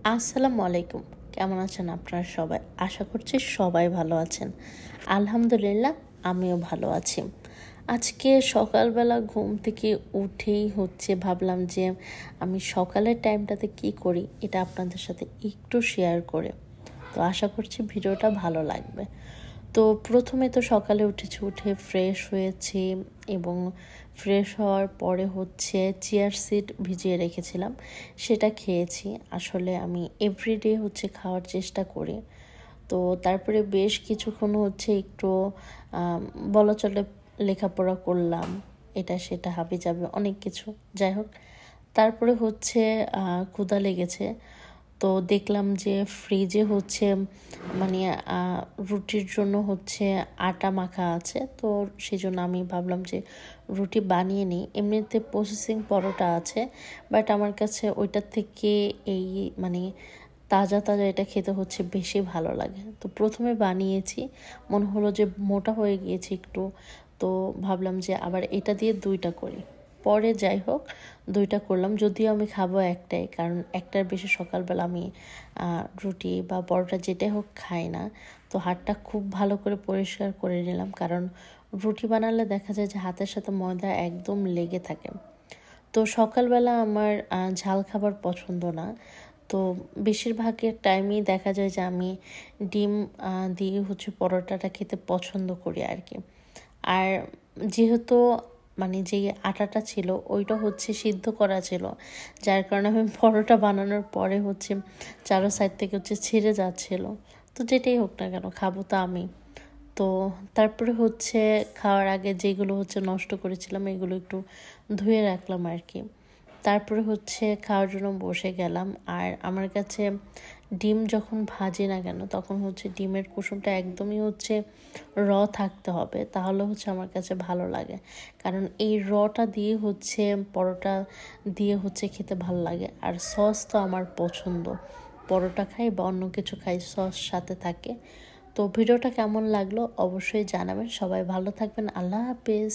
আসসালামু আলাইকুম। কেমন আছেন আপনারা সবাই? আশা করছি সবাই ভালো আছেন। আলহামদুলিল্লাহ আমিও ভালো আছি। আজকে সকালবেলা ঘুম থেকে উঠেই ভাবলাম যে আমি সকালের টাইমটাতে কি করি এটা আপনাদের সাথে একটু শেয়ার করে। তো আশা করছি ভিডিওটা ভালো লাগবে। তো প্রথমে তো সকালে উঠে ফ্রেশ হয়েছি এবং ফ্রেশ হওয়ার পরে চিয়ার সিড ভিজিয়ে রেখেছিলাম, সেটা খেয়েছি। আসলে আমি এভরিডে খাওয়ার চেষ্টা করি। তো তারপরে বেশ কিছুক্ষণ একটু বলা চলে লেখাপড়া করলাম, এটা সেটা হাবিজাবি অনেক কিছু। যাই হোক, তারপরে ক্ষুধা লেগেছে। তো দেখলাম যে ফ্রিজে মানে রুটির জন্য আটা মাখা আছে। তো সেই জন্য আমি ভাবলাম যে রুটি বানিয়ে নিই। এমনিতে প্রসেসিং পরোটা আছে, বাট আমার কাছে ওইটার থেকে এই মানে তাজা তাজা এটা খেতে বেশি ভালো লাগে। তো প্রথমে বানিয়েছি, মনে হলো যে মোটা হয়ে গিয়েছে একটু। তো ভাবলাম যে আবার এটা দিয়ে 2টা করি। পরে যাই হোক, 2টা করলাম। যদিও আমি খাবো একটাই, কারণ একটার বেশি সকালবেলা আমি রুটি বা পরোটা যেটাই হোক খাই না। তো হাতটা খুব ভালো করে পরিষ্কার করে নিলাম, কারণ রুটি বানালে দেখা যায় যে হাতের সাথে ময়দা একদম লেগে থাকে। তো সকালবেলা আমার ঝাল খাবার পছন্দ না। তো বেশিরভাগের টাইমেই দেখা যায় যে আমি ডিম দিয়ে পরোটাটা খেতে পছন্দ করি আর কি। আর যেহেতু যে আটাটা ছিল ওইটা সিদ্ধ করা ছিল, যার কারণে আমি পরোটা বানানোর পরে চারো সাইড থেকে ছিঁড়ে যাচ্ছিল। তো যেটাই হোক না কেন, খাবো তো আমি। তো তারপরে খাওয়ার আগে যেগুলো নষ্ট করেছিলাম এগুলো একটু ধুয়ে রাখলাম আর কি। তারপরে খাওয়ার জন্য বসে গেলাম। আর আমার কাছে ডিম যখন ভাজি না কেন, তখন ডিমের কুসুমটা একদমই র থাকতে হবে, তাহলে আমার কাছে ভালো লাগে। কারণ এই রটা দিয়ে পরোটা দিয়ে খেতে ভালো লাগে। আর সস তো আমার পছন্দ, পরোটা খাই বা অন্য কিছু খাই সস সাথে থাকে। তো ভিডিওটা কেমন লাগলো অবশ্যই জানাবেন। সবাই ভালো থাকবেন। আল্লাহ হাফেজ।